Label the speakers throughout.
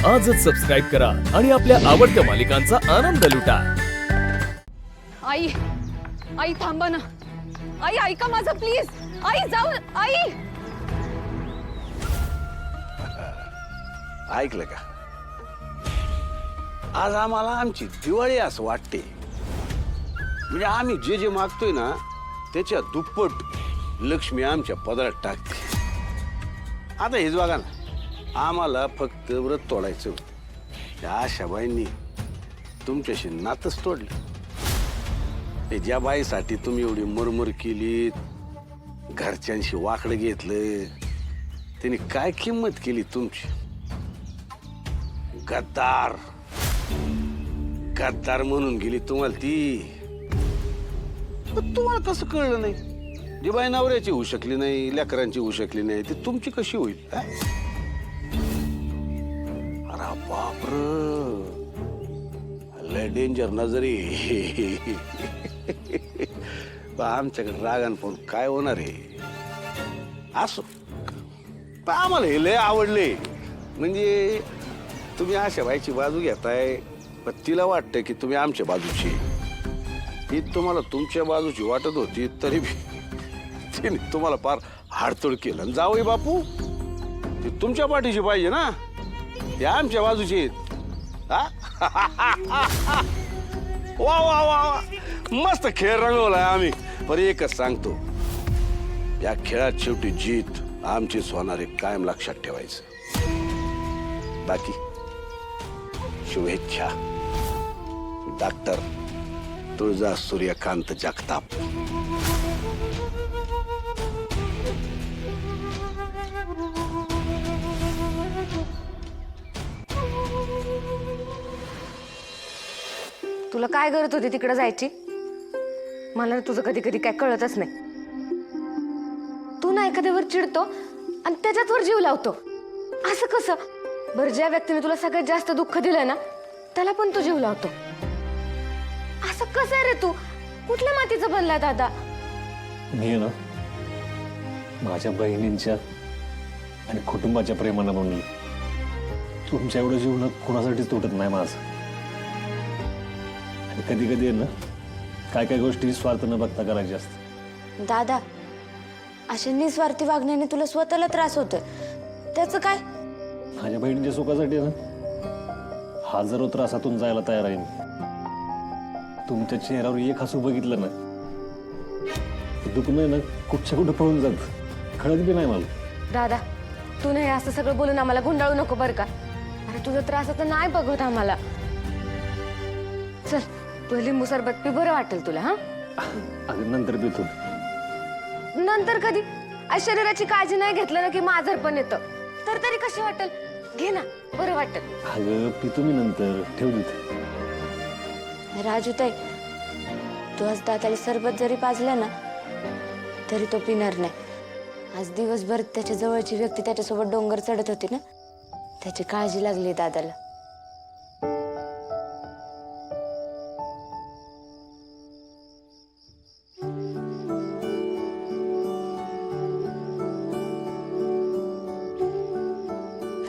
Speaker 1: आजच सबस्क्राईब करा आणि आपल्या आवडत्या मालिकांचा आनंद लुटा।
Speaker 2: आई आई थांबा ना, आई ऐका माझं प्लीज, आई जाऊ, आई
Speaker 3: ऐकलं का? आज आम्हाला आमची दिवाळी असं वाटते। म्हणजे आम्ही जे जे मागतोय ना त्याच्या दुप्पट लक्ष्मी आमच्या पदरात टाकते। आता हेच बघा ना, आम्हाला फक्त व्रत तोडायचं होतं। त्या आशाबाईंनी तुमच्याशी नातच तोडलं। ज्या बाईसाठी तुम्ही एवढी मुरमुर केली, घरच्यांशी वाकडं घेतलं, त्यांनी काय किंमत केली तुमची? गद्दार गद्दार म्हणून गेली तुम्हाला ती। पण तुम्हाला कसं कळलं नाही? जी बाई नवऱ्याची होऊ शकली नाही, लेकरांची होऊ शकली नाही, ती तुमची कशी होईल? अरे बापर, लय डेंजर नजरी। आमच्याकडे रागान पण काय होणार आहे? असो, पण आम्हाला हे लय आवडले। म्हणजे तुम्ही अशा बाईची बाजू घेताय, पण तिला वाटतं की तुम्ही आमच्या बाजूची। ती तुम्हाला तुमच्या बाजूची वाटत होती, तरी तिने तुम्हाला फार हाडतोड केलं। जावई बापू, ती तुमच्या पाठीशी पाहिजे ना, ते आमच्या बाजूचे आहेत। वा वा वा, मस्त खेळ रंगवलाय आम्ही। पण एकच सांगतो, या खेळात शेवटी जीत आमचीच होणार आहे, कायम लक्षात ठेवायचं। बाकी शुभेच्छा, डॉक्टर तुळजा सूर्यकांत जगताप।
Speaker 4: तुला काय गरज होती तिकडे जायची? मला तुझं कधी कधी काय कळतच नाही। तू ना एखाद्यावर चिडतो आणि त्याच्यात वर जीव लावतो, असं कसं? बरं, ज्या व्यक्तीने तुला सगळ्यात जास्त दुःख दिलंय ना त्याला पण तू जीव लावतो, असं कसं आहे रे? तू कुठल्या मातीचं बनलाय दादा?
Speaker 5: मी ना माझ्या बहिणींच्या आणि कुटुंबाच्या प्रेमानं बनलो। तुमच्या एवढं जीवन कोणासाठीच तुटत नाही माझं। आणि कधी कधी आहे ना, काय काय गोष्टी स्वार्थ न बघता करायची असतात।
Speaker 4: दादा, अशा निस्वार्थी वागण्याने तुला स्वतःला त्रास होतोय, त्याचं काय?
Speaker 5: माझ्या बहिणीच्या सुखासाठी आहे ना, हजारो त्रासातून जायला तयार आहे मी। तुमच्या चेहऱ्यावर एक हसू बघितलं ना, दुखणं ना कुठच्या कुठं पळून जात, कळत बी नाही मला।
Speaker 4: दादा, तू नाही असं सगळं बोलून आम्हाला गुंडाळू नको बरं का? अरे तुझा त्रास आता नाही बघत आम्हाला। चल, तू लिंबू सरबत पी, बरं वाटेल तुला। हा,
Speaker 5: अगं नंतर पितो।
Speaker 4: नंतर कधी? आज शरीराची काळजी नाही घेतलं ना की माझर पण येतं, तर तरी कशी वाटेल? घे ना, बरं वाटेल।
Speaker 5: अगं पितो मी नंतर, ठेव देत।
Speaker 4: राजू ताई, तू आज दादाला सरबत जरी पाजलं ना तरी तो पिणार नाही। आज दिवसभर त्याच्या जवळची व्यक्ती त्याच्यासोबत डोंगर चढत होती ना, त्याची काळजी लागली दादाला।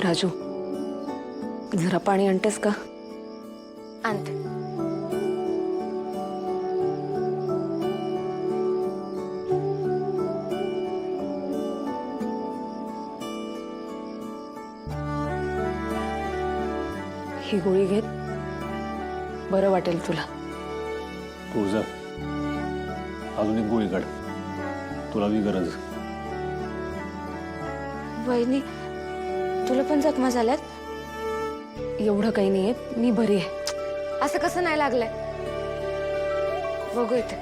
Speaker 4: राजू, जरा पाणी आणतेस का? आणते। ही गोळी घेत, बरं वाटेल तुला।
Speaker 5: तुझं अजून एक गोळी काढ, तुला बी गरज।
Speaker 4: वहिनी, तुला पण जखमा झाल्यात? एवढं काही नाहीये, मी बरी आहे। असं कसं नाही लागलंय? बघू इथे।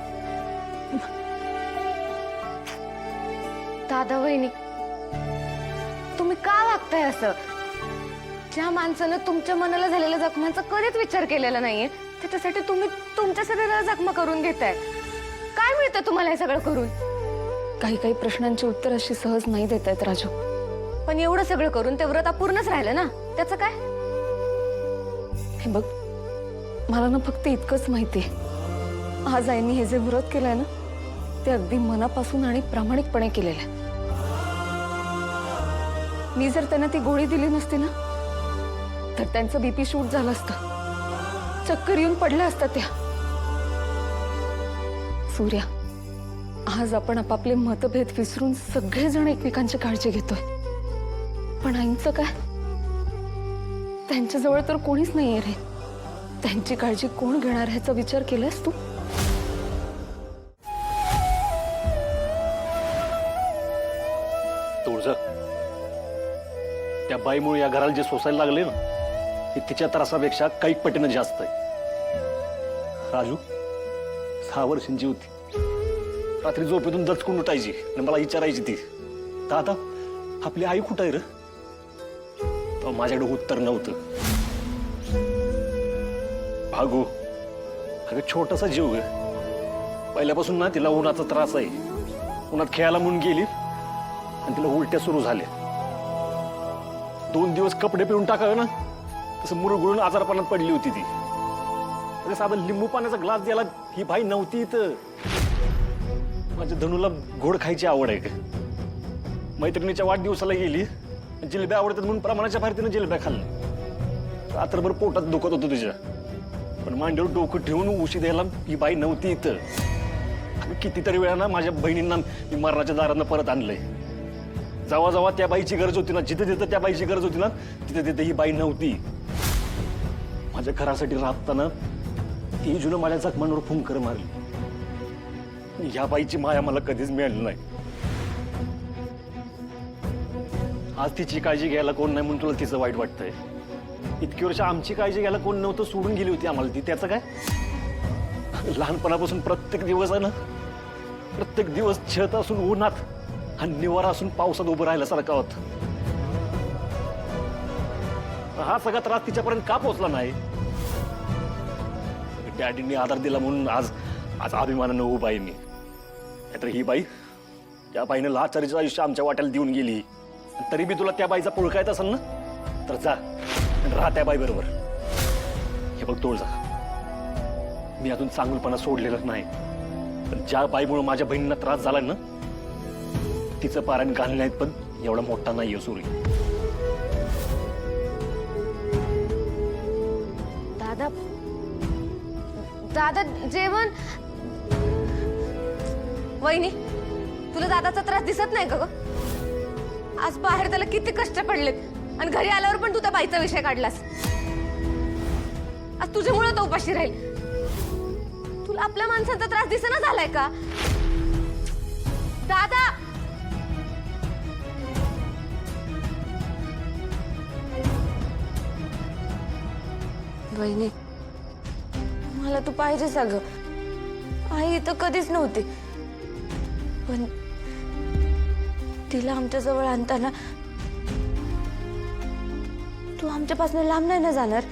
Speaker 4: दादा, वहिनी, तुम्ही का वागताय असं? ज्या माणसानं तुमच्या मनाला झालेल्या जखमांचा कधीच विचार केलेला नाहीये, त्याच्यासाठी तुम्ही तुमच्या शरीराला जखमा करून घेताय। काय मिळतं तुम्हाला हे सगळं करून? काही काही प्रश्नांची उत्तर अशी सहज नाही देता येत राजू, पण एवढं सगळं करून ते व्रत अपूर्णच राहिलं ना, त्याचं काय? हे बघ, मला ना फक्त इतकंच माहितीये, आज आईने हे जे व्रत केलंय ना ते अगदी मनापासून आणि प्रामाणिकपणे केलेलं आहे। मी जर त्यांना ती गोळी दिली नसती ना
Speaker 2: तर त्यांचं बीपी शूट झालं असतं, चक्कर येऊन पडल्या असतात त्या. सूर्या, आज आपण आपापले मतभेद विसरून सगळेजण एकमेकांची काळजी घेतोय, पण आईंचं काय? त्यांच्याजवळ तर कोणीच नाहीये रे. त्यांची काळजी कोण घेणार ह्याचा विचार केलास तू?
Speaker 5: तुळजा, त्या बाईमुळे या घराला जे सोसायला लागले ना, हे तिच्या त्रासापेक्षा काही पटीनं जास्त आहे. राजू 6 वर्षांची होती. रात्री झोपेतून दचकून उठायची आणि मला विचारायची ती, दादा आपली आई कुठं आहे रे? तेव्हा माझ्याकडे उत्तर नव्हतं. भागू, अगं छोटासा जीव ग. पहिल्यापासून ना तिला उन्हाचा त्रास आहे. उन्हात खेळायला म्हणून गेली आणि तिला उलट्या सुरू झाल्या. 2 दिवस कपडे पिऊन टाकावे ना, तसं मुरगुळून आजारपणात पडली होती ती. अगं साधं लिंबू पाण्याचा ग्लास द्यायला ही बाई नव्हती इथं. माझ्या धनुला गोड खायची आवड आहे का? मैत्रिणीच्या वाढदिवसाला गेली, जिलेब्या आवडतात म्हणून प्रमाणाच्या बाहेर तिनं जिलेब्या खाल्ल्या. रात्रभर पोटात दुखत होतं तुझ्या, पण मांडीवर डोकं ठेवून उशी द्यायला ही बाई नव्हती इथं. आम्ही कितीतरी वेळा ना माझ्या बहिणींना मी मरणाच्या दारानं परत आणलंय. जेव्हा जेव्हा त्या बाईची गरज होती ना, जिथे जिथं त्या बाईची गरज होती ना, तिथे तिथे ही बाई नव्हती. माझ्या घरासाठी राबताना ती जुनं माझ्या जखमांवर फुंकर मारली. या बाईची माया मला कधीच मिळाली नाही. आज तिची काळजी घ्यायला कोण नाही म्हणून तुला तिचं वाईट वाटतंय. इतकी वर्ष आमची काळजी घ्यायला कोण नव्हतं, सोडून गेली होती आम्हाला ती. त्याचं काय? लहानपणापासून प्रत्येक दिवस आहे ना, प्रत्येक दिवस छत असून उन्हात आणि निवारा असून पावसात उभं राहिल्यासारखा होता. हा सगळा त्रास तिच्यापर्यंत का पोहोचला नाही? डॅडींनी आधार दिला म्हणून आज आज अभिमानानं उभा आहे मी. नाहीतर ही बाई, त्या बाईनं लाचारीचं आयुष्य आमच्या वाट्याला देऊन गेली. तरी बी तुला त्या बाईचा पुळका येत असेल ना, तर जा आणि राहा त्या बाई बरोबर. हे बघ तुळजा, मी अजून चांगलपणा सोडलेला नाही, पण ज्या बाईमुळे माझ्या बहिणींना त्रास झालाय ना, तिचं पारायण घालणे नाहीत, पण एवढा मोठा नाहीये सूर्य.
Speaker 4: दादा, दादा जेवण. वहिनी, तुला दादाचा त्रास दिसत नाही का ग? आज बाहेर त्याला किती कष्ट पडलेत आणि घरी आल्यावर पण तू त्या बाईचा विषय काढलास. आज तुझ्यामुळे तो उपाशी राहील. तुला आपल्या माणसाचा त्रास दिसेना झालाय का? दादा, वहिनी मला तू पाहिजेस अगं. आई तर कधीच नव्हती, पण तिला आमच्या जवळ आणताना तू आमच्यापासून लांब नाही ना जाणार.